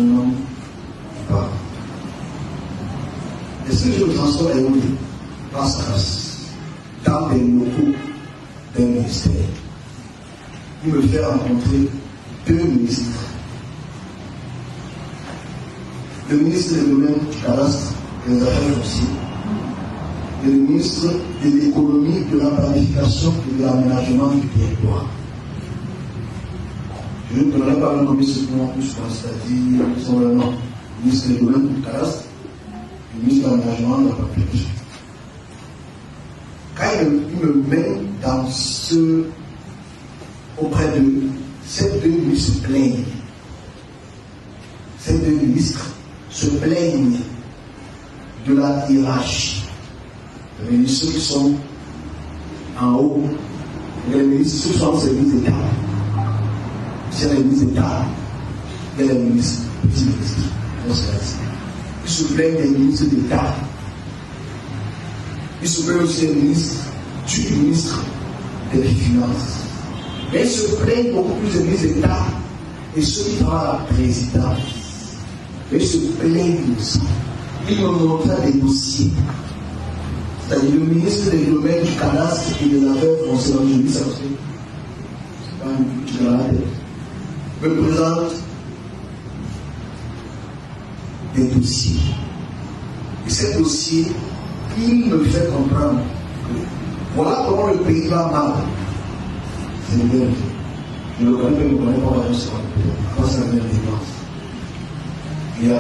homme pas. Est-ce que le transport évolue passe dans les locaux d'un ministère? Il me fait rencontrer deux ministres. Le ministre des domaines du cadastre et des affaires foncières et le ministre de l'économie, de la planification et de l'aménagement du territoire. Je ne donnerai pas le nom, c'est-à-dire son nom. Le ministre des domaines du cadastre et le ministre de l'aménagement et de la planification. Quand il me met dans ce auprès d'eux, ces deux ministres se plaignent. Ces deux ministres se plaignent de la hiérarchie. Les ministres qui sont en haut, les ministres qui sont en service d'État. Il y a les ministres d'État, il y a les ministres, petits ministres. Ils se plaignent des ministres d'État. Ils se plaignent aussi des ministres, du ministre des Finances. Mais ils se plaignent beaucoup plus des ministres d'État et ceux qui travaillent à la présidence. Mais ils se plaignent aussi. Ils me montrent des dossiers. C'est-à-dire le ministre des domaines du cadastre et des affaires foncières, je dis ça aussi. C'est pas un but dans la tête. Me présente des dossiers. Et ces dossiers, il me fait comprendre que voilà comment le pays va mal. C'est une vérité. Je le connais, mais je ne connais pas la réponse. Quand c'est la même dépense. Il y a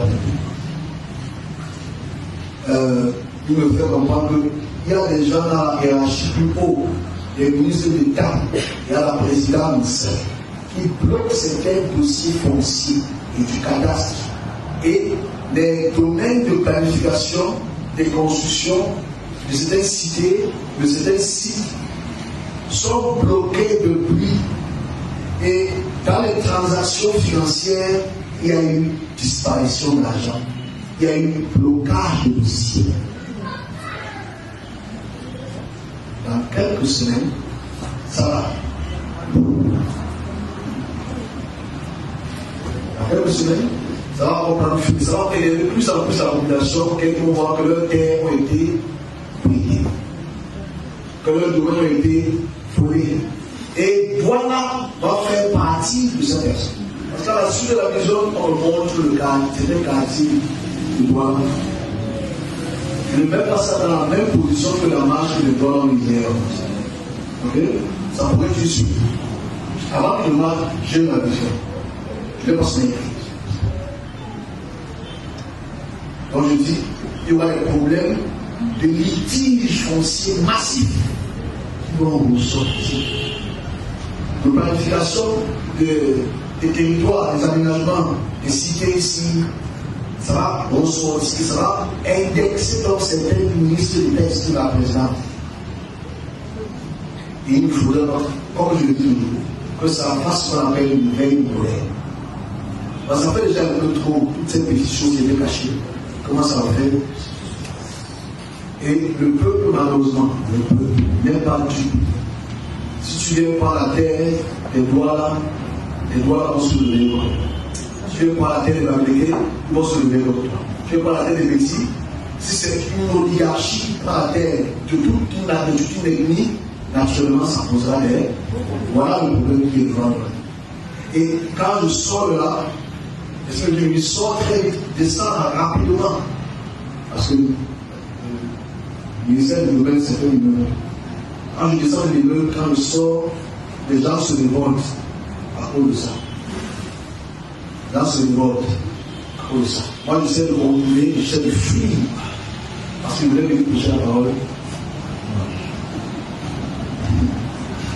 il me fait comprendre qu'il y a des gens dans la hiérarchie plus haut, des ministres d'État et à la présidence, qui bloquent certains dossiers fonciers et du cadastre et des domaines de planification, des constructions de certaines cités, de certains sites sont bloqués depuis. Et dans les transactions financières, il y a eu disparition d'argent, il y a eu blocage de dossiers. Dans quelques semaines, ça va. Dans quelques semaines, ça va reprendre, ça va élever plus en plus la population pour qu'ils vont voir que leurs terres ont été payées, que leurs domaines ont été volés. Et voilà, va faire partie de cette personne. Parce qu'à la suite de la maison, on montre le quartier, c'est un quartier de Douala. Je ne mets pas ça dans la même position que la marche de Douala en Niger. Ok? Ça pourrait être sûr. Avant que je marque, j'ai ma vision. Je ne vais pas se mettre. Donc je dis, il y aura des problèmes de litiges fonciers massifs qui vont ressortir. De planification des territoires, des aménagements, des cités ici, ça va ressortir, ça va indexer dans certains ministres de texte de la présidence. Et il faudrait, comme je le dis, que ça fasse ce qu'on appelle une veille moderne. Parce que ça fait déjà un peu trop toutes ces petites choses qui étaient cachées. Comment ça va faire? Et le peuple, malheureusement, le peuple n'est pas du tout. Si tu viens par la terre, les doigts vont se lever. Si tu viens par la terre des Babyloniens, ils vont se lever contre toi. Tu viens par la terre des Messi, si c'est une oligarchie par la terre de toute une ethnie, naturellement ça posera des. Voilà le problème qui est devant moi. Et quand je sors de là, est-ce que je sors très vite, descends rapidement? Parce que le ministère du domaine, c'est un immeuble. Quand je descends de l'immeuble, quand je sors, les gens se révoltent à cause de ça. Les gens se révoltent à cause de ça. Moi, j'essaie de contrôler, j'essaie de fuir. Parce que je voulais me toucher la parole.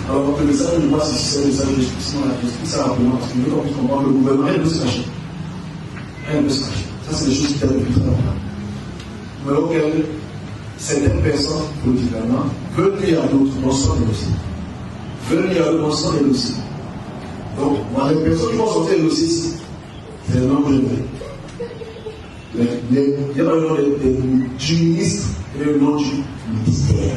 Alors, le message de moi, c'est le message de justice, la justice, ça va pour moi, parce que je veux qu'on puisse comprendre que le gouvernement, rien ne peut se cacher. Rien ne peut se cacher. Ça, c'est des choses qui t'aident depuis très longtemps. Mais auquel certaines personnes, politiquement, veulent lire à d'autres, on sort des dossiers. Veulent lire à d'autres, on sort des dossiers. Donc, moi, les personnes qui vont sortir des dossiers ici, c'est le nom que je veux. Il y a pas le nom du ministre et le nom du ministère.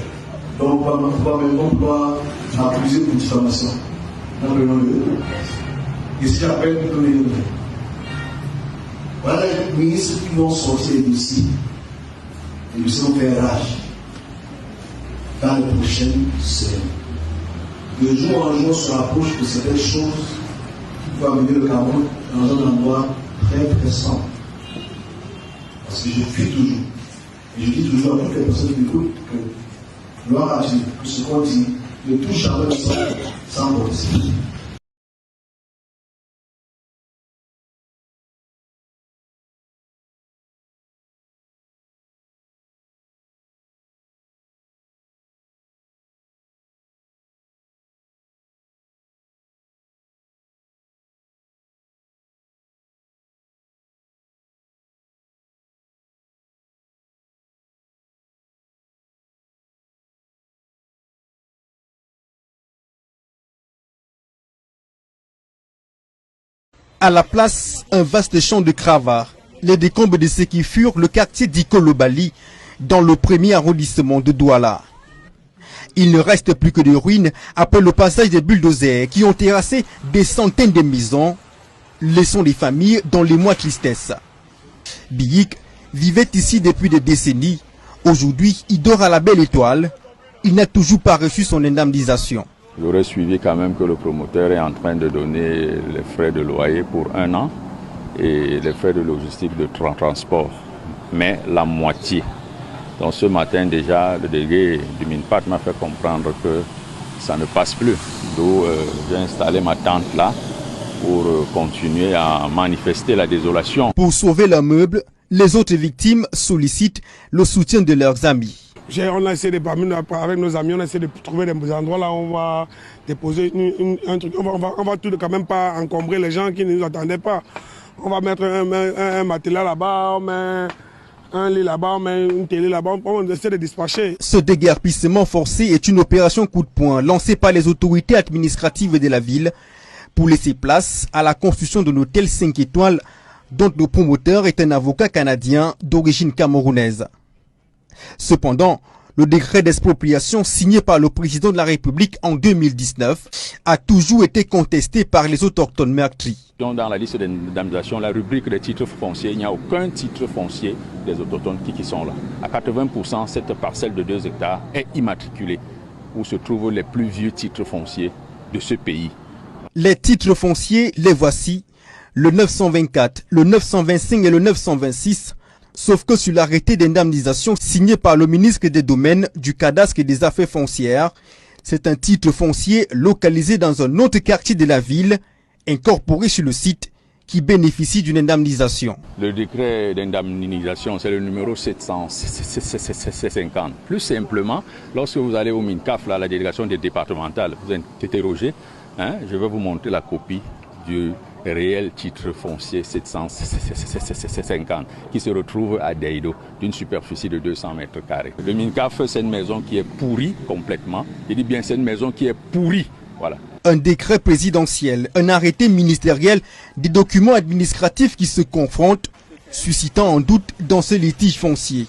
Donc, on doit accuser pour diffamation. Dans le nom de Dieu. Et si j'appelle, vous pouvez le dire. Voilà les ministres qui vont sortir les dossiers. Les dossiers vont faire rage dans les prochaines semaines. De jour en jour, on se rapproche de certaines choses qui peuvent amener le Cameroun dans un endroit très pressant. Parce que je fuis toujours. Et je dis toujours à toutes les personnes qui écoutent que gloire à Dieu, que ce qu'on dit ne touche jamais le sang sans politique. À la place, un vaste champ de cravares, les décombres de ce qui furent le quartier d'Ikolobali, dans le premier arrondissement de Douala. Il ne reste plus que des ruines après le passage des bulldozers qui ont terrassé des centaines de maisons, laissant les familles dans les mois de tristesse. Biyik vivait ici depuis des décennies. Aujourd'hui, il dort à la belle étoile. Il n'a toujours pas reçu son indemnisation. J'aurais suivi quand même que le promoteur est en train de donner les frais de loyer pour 1 an et les frais de logistique de transport, mais la moitié. Donc ce matin déjà, le délégué du MINPAT m'a fait comprendre que ça ne passe plus. D'où j'ai installé ma tente là pour continuer à manifester la désolation. Pour sauver leurs meubles, les autres victimes sollicitent le soutien de leurs amis. On a essayé avec nos amis, on a essayé de trouver des endroits là où on va déposer un truc. On va tout quand même pas encombrer les gens qui ne nous attendaient pas. On va mettre un matelas là-bas, on met un lit là-bas, on met une télé là-bas, on essaie de dispatcher. Ce déguerpissement forcé est une opération coup de poing lancée par les autorités administratives de la ville pour laisser place à la construction d'un hôtel 5 étoiles dont le promoteur est un avocat canadien d'origine camerounaise. Cependant, le décret d'expropriation signé par le président de la République en 2019 a toujours été contesté par les autochtones meurtris. Dans la liste d'indemnisation, la rubrique des titres fonciers, il n'y a aucun titre foncier des autochtones qui sont là. À 80%, cette parcelle de 2 hectares est immatriculée, où se trouvent les plus vieux titres fonciers de ce pays. Les titres fonciers, les voici, le 924, le 925 et le 926, sauf que sur l'arrêté d'indemnisation signé par le ministre des Domaines, du Cadastre et des Affaires foncières, c'est un titre foncier localisé dans un autre quartier de la ville, incorporé sur le site, qui bénéficie d'une indemnisation. Le décret d'indemnisation, c'est le numéro 750. Plus simplement, lorsque vous allez au MINCAF, là, la délégation départementale, vous êtes interrogé, je vais vous montrer la copie du réel titre foncier 750 qui se retrouve à Deido d'une superficie de 200 mètres carrés. Le MINCAF, c'est une maison qui est pourrie complètement. Je dis bien c'est une maison qui est pourrie. Voilà. Un décret présidentiel, un arrêté ministériel, des documents administratifs qui se confrontent, suscitant un doute dans ce litige foncier.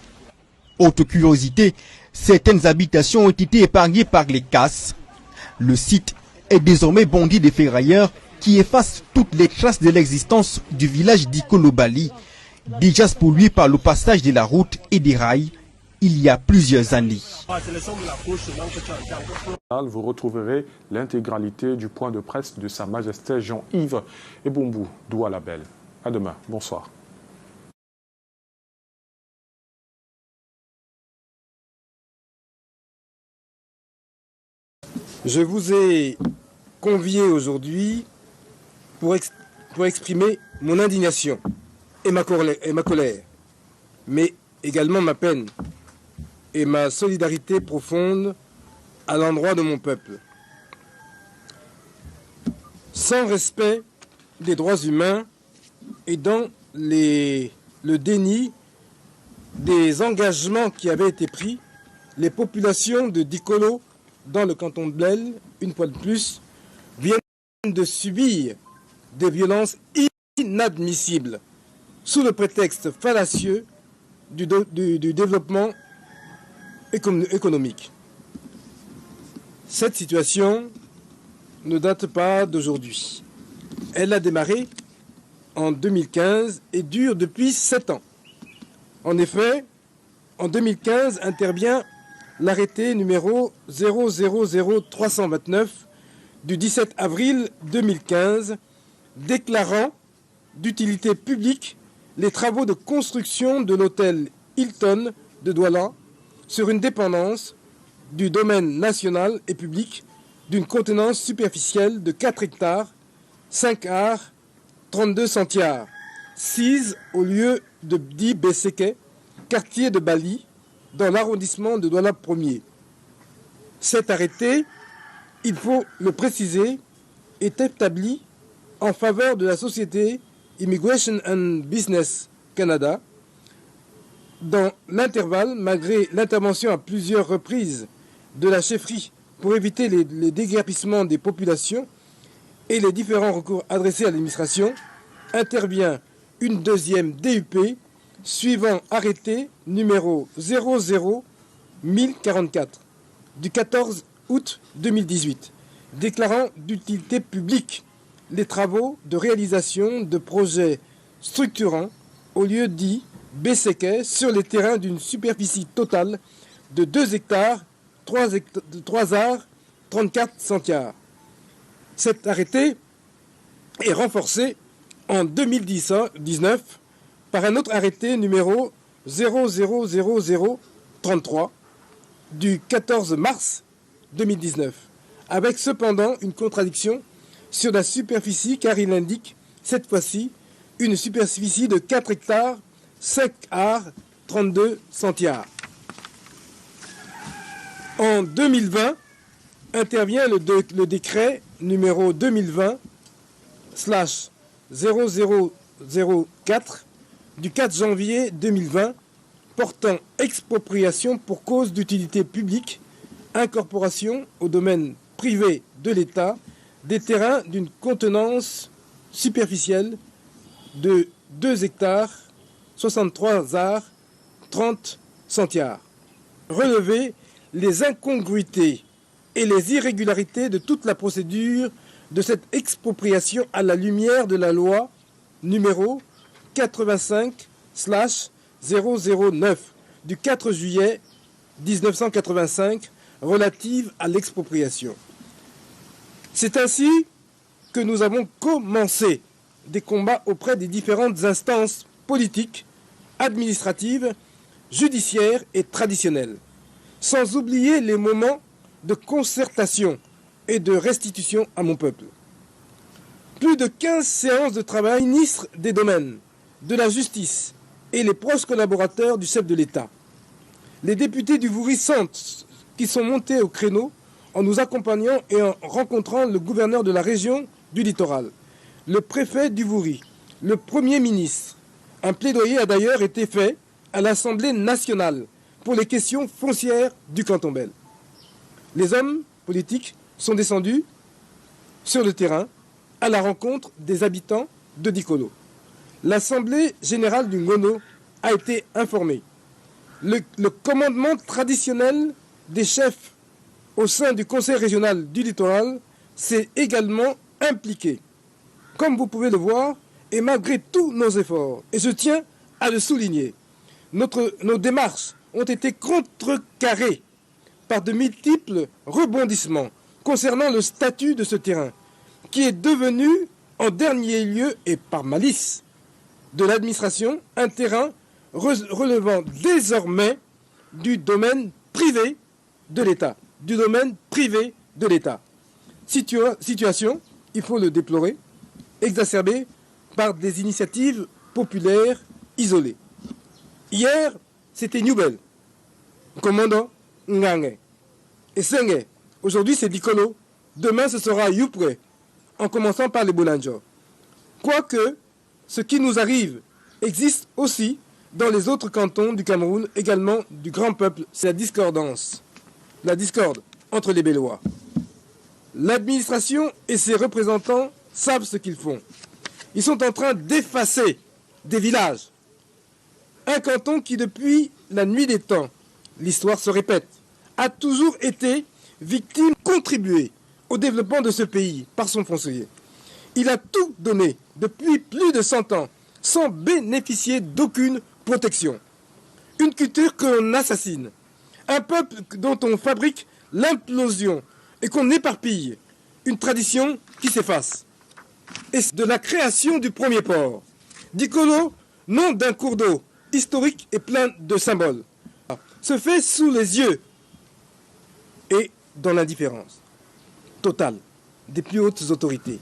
Autre curiosité, certaines habitations ont été épargnées par les casses. Le site est désormais bondi de ferrailleurs qui efface toutes les traces de l'existence du village d'Ikolobali, déjà spolié par le passage de la route et des rails il y a plusieurs années. Vous retrouverez l'intégralité du point de presse de Sa Majesté Jean-Yves Ebombou Douala Belle. À demain. Bonsoir. Je vous ai convié aujourd'hui pour exprimer mon indignation et ma colère, mais également ma peine et ma solidarité profonde à l'endroit de mon peuple. Sans respect des droits humains et dans le déni des engagements qui avaient été pris, les populations de Dikolo, dans le canton de Blel, une fois de plus, viennent de subir des violences inadmissibles sous le prétexte fallacieux du développement économique. Cette situation ne date pas d'aujourd'hui. Elle a démarré en 2015 et dure depuis 7 ans. En effet, en 2015 intervient l'arrêté numéro 000329 du 17 avril 2015 déclarant d'utilité publique les travaux de construction de l'hôtel Hilton de Douala sur une dépendance du domaine national et public d'une contenance superficielle de 4 hectares, 5 arts, 32 centiares, 6 au lieu de dit Beseke, quartier de Bali, dans l'arrondissement de Douala 1er. Cet arrêté, il faut le préciser, est établi en faveur de la société Immigration and Business Canada. Dans l'intervalle, malgré l'intervention à plusieurs reprises de la chefferie pour éviter les déguerpissements des populations et les différents recours adressés à l'administration, intervient une deuxième DUP suivant arrêté numéro 00044 du 14 août 2018, déclarant d'utilité publique les travaux de réalisation de projets structurants au lieu dit BCK sur les terrains d'une superficie totale de 2 hectares, 3 arts, 34 centiares. Cet arrêté est renforcé en 2019 par un autre arrêté numéro 000033 du 14 mars 2019, avec cependant une contradiction sur la superficie car il indique cette fois-ci une superficie de 4 hectares, 5 arts, 32 centiares. En 2020, intervient le décret numéro 2020/0004 du 4 janvier 2020 portant expropriation pour cause d'utilité publique, incorporation au domaine privé de l'État des terrains d'une contenance superficielle de 2 hectares, 63 arts, 30 centiares. Relever les incongruités et les irrégularités de toute la procédure de cette expropriation à la lumière de la loi numéro 85/009 du 4 juillet 1985 relative à l'expropriation. C'est ainsi que nous avons commencé des combats auprès des différentes instances politiques, administratives, judiciaires et traditionnelles, sans oublier les moments de concertation et de restitution à mon peuple. Plus de 15 séances de travail, ministres des domaines, de la justice et les proches collaborateurs du chef de l'État. Les députés du Vouri Centre qui sont montés au créneau en nous accompagnant et en rencontrant le gouverneur de la région du littoral, le préfet du Vouri, le Premier ministre. Un plaidoyer a d'ailleurs été fait à l'Assemblée nationale pour les questions foncières du canton Bel. Les hommes politiques sont descendus sur le terrain à la rencontre des habitants de Dikolo. L'Assemblée générale du Ngono a été informée. Le commandement traditionnel des chefs au sein du Conseil régional du littoral s'est également impliqué. Comme vous pouvez le voir, et malgré tous nos efforts, et je tiens à le souligner, nos démarches ont été contrecarrées par de multiples rebondissements concernant le statut de ce terrain, qui est devenu, en dernier lieu et par malice de l'administration, un terrain relevant désormais du domaine privé de l'État. Situation, il faut le déplorer, exacerbée par des initiatives populaires isolées. Hier, c'était Newbel, commandant Ngange et Senge. Aujourd'hui, c'est Dikolo. Demain, ce sera Yupre, en commençant par les Bolanjo. Quoique, ce qui nous arrive existe aussi dans les autres cantons du Cameroun, également du grand peuple. C'est la discorde entre les Bellois. L'administration et ses représentants savent ce qu'ils font. Ils sont en train d'effacer des villages. Un canton qui, depuis la nuit des temps, l'histoire se répète, a toujours été victime, contribué au développement de ce pays par son foncier. Il a tout donné depuis plus de 100 ans sans bénéficier d'aucune protection. Une culture qu'on assassine, un peuple dont on fabrique l'implosion et qu'on éparpille, une tradition qui s'efface. Et de la création du premier port. Dikolo, nom d'un cours d'eau historique et plein de symboles, se fait sous les yeux et dans l'indifférence totale des plus hautes autorités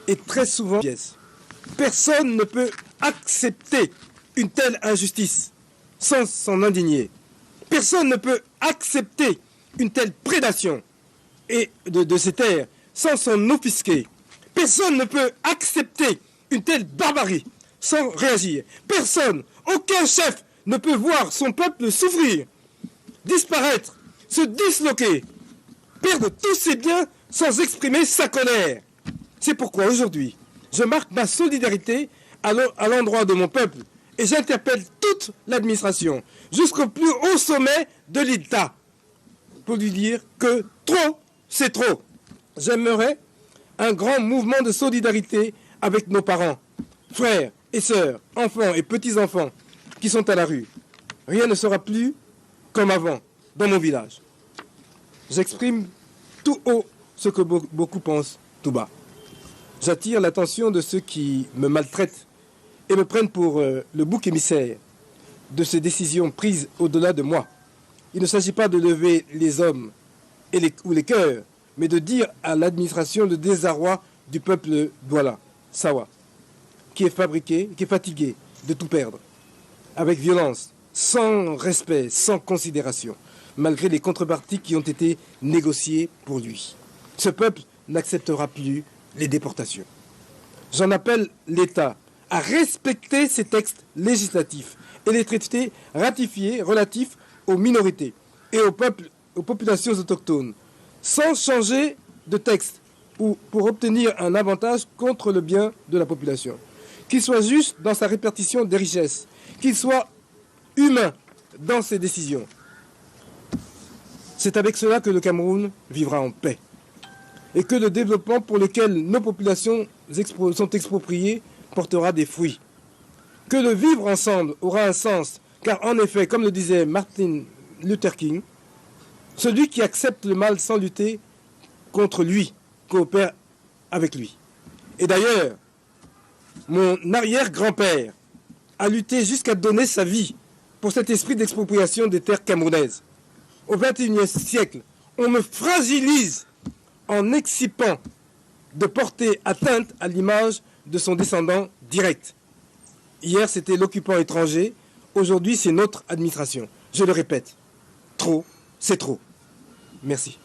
et très souvent pièces. Personne ne peut accepter une telle injustice sans s'en indigner. Personne ne peut accepter une telle prédation et de ces terres sans s'en offusquer. Personne ne peut accepter une telle barbarie sans réagir. Personne, aucun chef ne peut voir son peuple souffrir, disparaître, se disloquer, perdre tous ses biens sans exprimer sa colère. C'est pourquoi aujourd'hui, je marque ma solidarité à l'endroit de mon peuple et j'interpelle toute l'administration jusqu'au plus haut sommet de l'État pour lui dire que trop, c'est trop. J'aimerais un grand mouvement de solidarité avec nos parents, frères et sœurs, enfants et petits-enfants qui sont à la rue. Rien ne sera plus comme avant dans mon village. J'exprime tout haut ce que beaucoup pensent tout bas. J'attire l'attention de ceux qui me maltraitent et me prennent pour le bouc émissaire de ces décisions prises au-delà de moi. Il ne s'agit pas de lever les hommes ou les cœurs, mais de dire à l'administration le désarroi du peuple Douala, Sawa, qui est fatigué de tout perdre, avec violence, sans respect, sans considération, malgré les contreparties qui ont été négociées pour lui. Ce peuple n'acceptera plus les déportations. J'en appelle l'État à respecter ces textes législatifs et les traités ratifiés relatifs aux minorités et aux populations autochtones, sans changer de texte ou pour obtenir un avantage contre le bien de la population. Qu'il soit juste dans sa répartition des richesses, qu'il soit humain dans ses décisions. C'est avec cela que le Cameroun vivra en paix et que le développement pour lequel nos populations sont expropriées portera des fruits. Que le vivre ensemble aura un sens, car en effet, comme le disait Martin Luther King, celui qui accepte le mal sans lutter contre lui coopère avec lui. Et d'ailleurs, mon arrière-grand-père a lutté jusqu'à donner sa vie pour cet esprit d'expropriation des terres camerounaises. Au XXIe siècle, on me fragilise en excipant de porter atteinte à l'image de son descendant direct. Hier, c'était l'occupant étranger. Aujourd'hui, c'est notre administration. Je le répète, trop, c'est trop. Merci.